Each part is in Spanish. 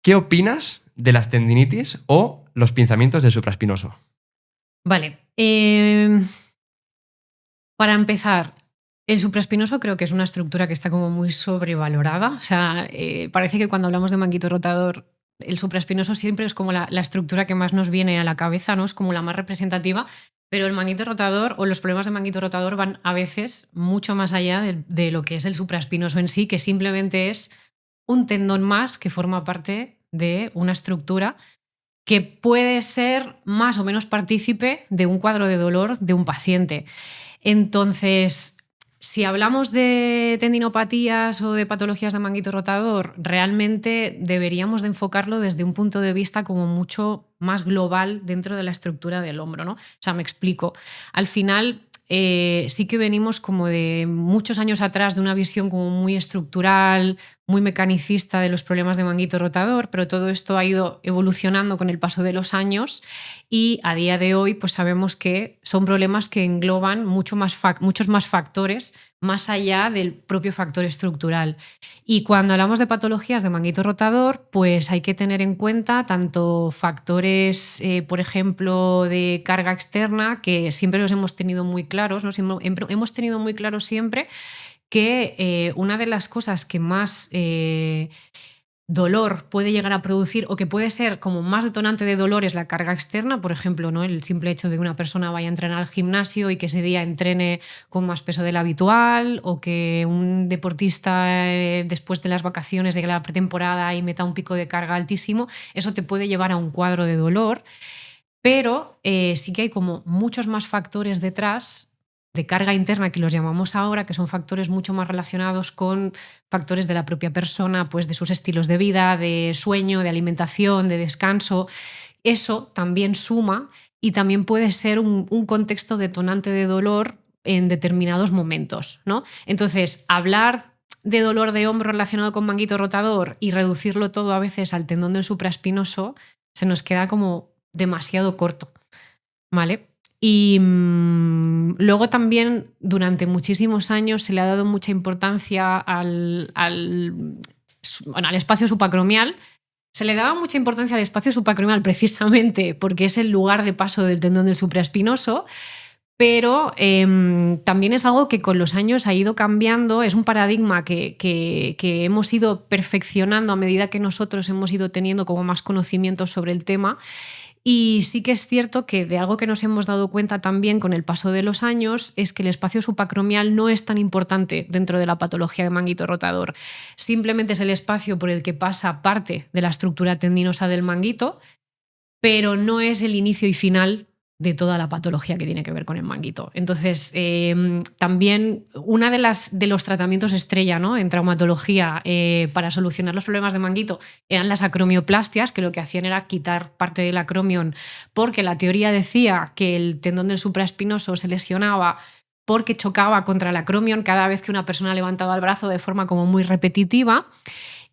¿Qué opinas de las tendinitis o los pinzamientos del supraespinoso? Vale. Para empezar, el supraespinoso creo que es una estructura que está como muy sobrevalorada. O sea, parece que cuando hablamos de manguito rotador, el supraespinoso siempre es como la estructura que más nos viene a la cabeza, ¿no? Es como la más representativa, pero el manguito rotador o los problemas de manguito rotador van a veces mucho más allá de lo que es el supraespinoso en sí, que simplemente es un tendón más que forma parte de una estructura que puede ser más o menos partícipe de un cuadro de dolor de un paciente. Entonces, si hablamos de tendinopatías o de patologías de manguito rotador, realmente deberíamos de enfocarlo desde un punto de vista como mucho más global dentro de la estructura del hombro, ¿no? O sea, me explico. Al final, sí que venimos como de muchos años atrás de una visión como muy estructural, muy mecanicista de los problemas de manguito rotador, pero todo esto ha ido evolucionando con el paso de los años y a día de hoy pues sabemos que son problemas que engloban muchos más factores más allá del propio factor estructural. Y cuando hablamos de patologías de manguito rotador, pues hay que tener en cuenta tanto factores, por ejemplo, de carga externa, que siempre los hemos tenido muy claros, ¿no? Hemos tenido muy claro siempre que una de las cosas que más dolor puede llegar a producir o que puede ser como más detonante de dolor es la carga externa, por ejemplo, ¿no? El simple hecho de que una persona vaya a entrenar al gimnasio y que ese día entrene con más peso del habitual, o que un deportista después de las vacaciones de la pretemporada y meta un pico de carga altísimo, eso te puede llevar a un cuadro de dolor, pero sí que hay como muchos más factores detrás de carga interna, que los llamamos ahora, que son factores mucho más relacionados con factores de la propia persona, pues de sus estilos de vida, de sueño, de alimentación, de descanso. Eso también suma y también puede ser un contexto detonante de dolor en determinados momentos, ¿no? Entonces, hablar de dolor de hombro relacionado con manguito rotador y reducirlo todo a veces al tendón del supraespinoso se nos queda como demasiado corto, ¿vale? Y luego también durante muchísimos años se le ha dado mucha importancia al espacio subacromial. Se le daba mucha importancia al espacio subacromial precisamente porque es el lugar de paso del tendón del supraespinoso, pero también es algo que con los años ha ido cambiando, es un paradigma que hemos ido perfeccionando a medida que nosotros hemos ido teniendo como más conocimiento sobre el tema. Y sí que es cierto que de algo que nos hemos dado cuenta también con el paso de los años es que el espacio subacromial no es tan importante dentro de la patología de manguito rotador. Simplemente es el espacio por el que pasa parte de la estructura tendinosa del manguito, pero no es el inicio y final de toda la patología que tiene que ver con el manguito. Entonces, también uno de los tratamientos estrella, ¿no?, en traumatología para solucionar los problemas de manguito eran las acromioplastias, que lo que hacían era quitar parte del acromion, porque la teoría decía que el tendón del supraespinoso se lesionaba porque chocaba contra el acromion cada vez que una persona levantaba el brazo de forma como muy repetitiva.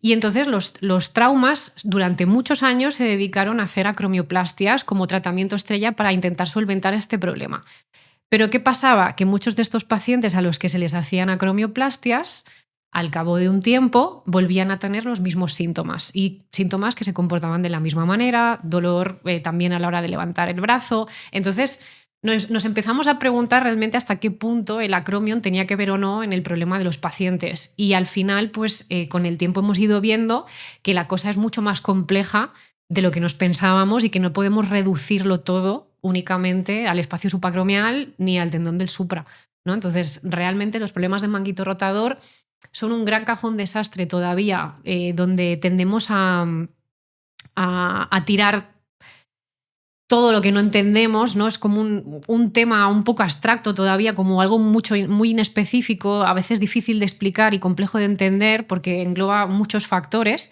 Y entonces los traumas durante muchos años se dedicaron a hacer acromioplastias como tratamiento estrella para intentar solventar este problema. Pero ¿qué pasaba? Que muchos de estos pacientes a los que se les hacían acromioplastias, al cabo de un tiempo volvían a tener los mismos síntomas, y síntomas que se comportaban de la misma manera, dolor también a la hora de levantar el brazo. Entonces nos empezamos a preguntar realmente hasta qué punto el acromion tenía que ver o no en el problema de los pacientes, y al final pues con el tiempo hemos ido viendo que la cosa es mucho más compleja de lo que nos pensábamos y que no podemos reducirlo todo únicamente al espacio subacromial ni al tendón del supra, ¿no? Entonces realmente los problemas de manguito rotador son un gran cajón desastre todavía, donde tendemos a tirar todo lo que no entendemos, ¿no? Es como un tema un poco abstracto todavía, como algo muy inespecífico, a veces difícil de explicar y complejo de entender porque engloba muchos factores,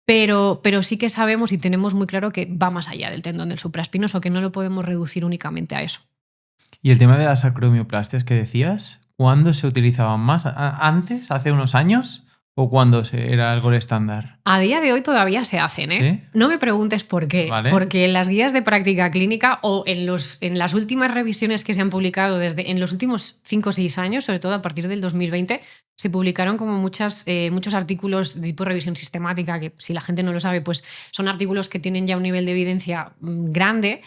pero sí que sabemos y tenemos muy claro que va más allá del tendón del supraespinoso, que no lo podemos reducir únicamente a eso. Y el tema de las acromioplastias que decías, ¿cuándo se utilizaban más? ¿Antes, hace unos años? ¿O cuándo era el gol estándar? A día de hoy todavía se hacen, ¿eh? ¿Sí? No me preguntes por qué. Vale. Porque en las guías de práctica clínica o en las últimas revisiones que se han publicado en los últimos 5 o 6 años, sobre todo a partir del 2020, se publicaron como muchos artículos de tipo revisión sistemática, que si la gente no lo sabe, pues son artículos que tienen ya un nivel de evidencia grande.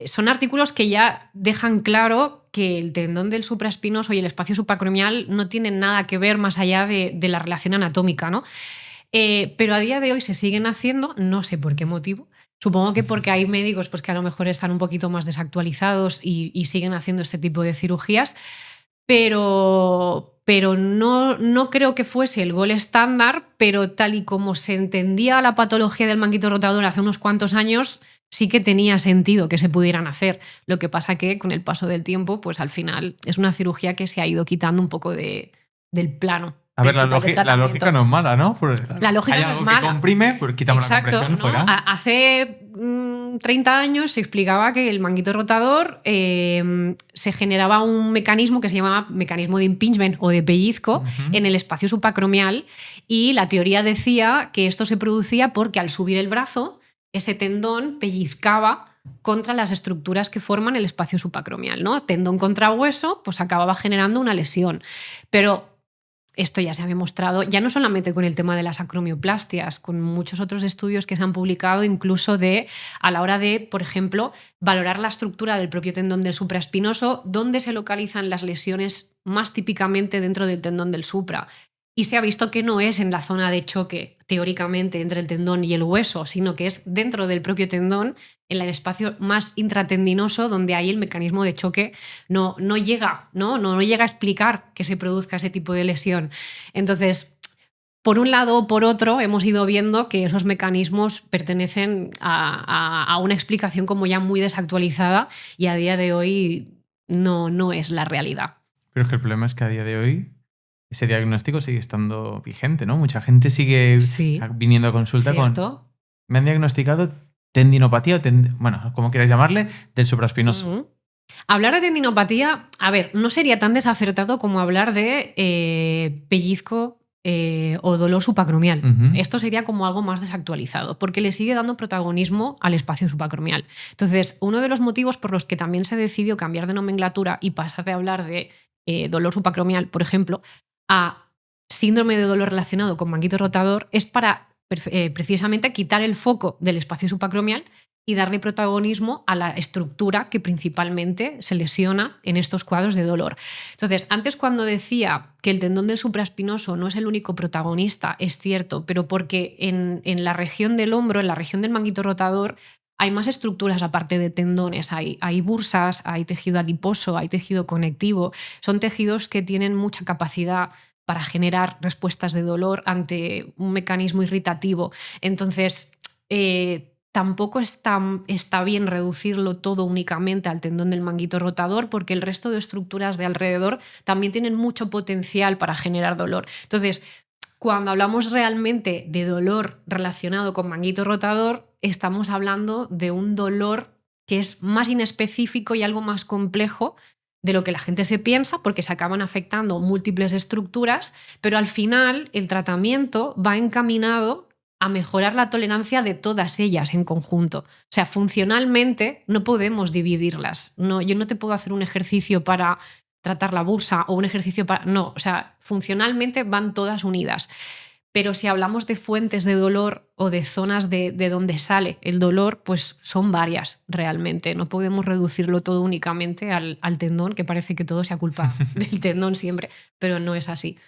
Son artículos que ya dejan claro que el tendón del supraespinoso y el espacio supracromial no tienen nada que ver más allá de la relación anatómica, ¿no? Pero a día de hoy se siguen haciendo, no sé por qué motivo. Supongo que porque hay médicos pues, que a lo mejor están un poquito más desactualizados y siguen haciendo este tipo de cirugías, pero no creo que fuese el gol estándar, pero tal y como se entendía la patología del manguito rotador hace unos cuantos años, sí que tenía sentido que se pudieran hacer. Lo que pasa que con el paso del tiempo, pues al final es una cirugía que se ha ido quitando un poco del plano. A ver, la lógica no es mala, ¿no? La lógica no es mala. Que comprime, pues quitamos la compresión, ¿no? fuera. Hace 30 años se explicaba que el manguito rotador se generaba un mecanismo que se llamaba mecanismo de impingement o de pellizco en el espacio supracromial, y la teoría decía que esto se producía porque al subir el brazo, ese tendón pellizcaba contra las estructuras que forman el espacio supracromial, ¿no? Tendón contra hueso, pues acababa generando una lesión. Pero esto ya se ha demostrado, ya no solamente con el tema de las acromioplastias, con muchos otros estudios que se han publicado, incluso a la hora de, por ejemplo, valorar la estructura del propio tendón del supraespinoso, dónde se localizan las lesiones más típicamente dentro del tendón del supra. Y se ha visto que no es en la zona de choque, teóricamente, entre el tendón y el hueso, sino que es dentro del propio tendón, en el espacio más intratendinoso, donde ahí el mecanismo de choque no llega a explicar que se produzca ese tipo de lesión. Entonces, por un lado o por otro, hemos ido viendo que esos mecanismos pertenecen a una explicación como ya muy desactualizada, y a día de hoy no es la realidad. Pero es que el problema es que a día de hoy ese diagnóstico sigue estando vigente, ¿no? Mucha gente sigue viniendo a consulta ¿cierto? con... Me han diagnosticado tendinopatía, bueno, como quieras llamarle, del supraespinoso. Hablar de tendinopatía, a ver, no sería tan desacertado como hablar de pellizco o dolor supracromial. Esto sería como algo más desactualizado, porque le sigue dando protagonismo al espacio supracromial. Entonces, uno de los motivos por los que también se decidió cambiar de nomenclatura y pasar de hablar de dolor supracromial, por ejemplo, a síndrome de dolor relacionado con manguito rotador, es para precisamente quitar el foco del espacio supracromial y darle protagonismo a la estructura que principalmente se lesiona en estos cuadros de dolor. Entonces, antes cuando decía que el tendón del supraespinoso no es el único protagonista, es cierto, pero porque en la región del hombro, en la región del manguito rotador, hay más estructuras aparte de tendones, hay bursas, hay tejido adiposo, hay tejido conectivo, son tejidos que tienen mucha capacidad para generar respuestas de dolor ante un mecanismo irritativo. Entonces, tampoco está bien reducirlo todo únicamente al tendón del manguito rotador, porque el resto de estructuras de alrededor también tienen mucho potencial para generar dolor. Entonces, cuando hablamos realmente de dolor relacionado con manguito rotador, estamos hablando de un dolor que es más inespecífico y algo más complejo de lo que la gente se piensa, porque se acaban afectando múltiples estructuras, pero al final el tratamiento va encaminado a mejorar la tolerancia de todas ellas en conjunto. O sea, funcionalmente no podemos dividirlas. Yo no te puedo hacer un ejercicio para tratar la bursa o un ejercicio para... No, o sea, funcionalmente van todas unidas. Pero si hablamos de fuentes de dolor o de zonas de donde sale el dolor, pues son varias realmente. No podemos reducirlo todo únicamente al tendón, que parece que todo sea culpa del tendón siempre, pero no es así.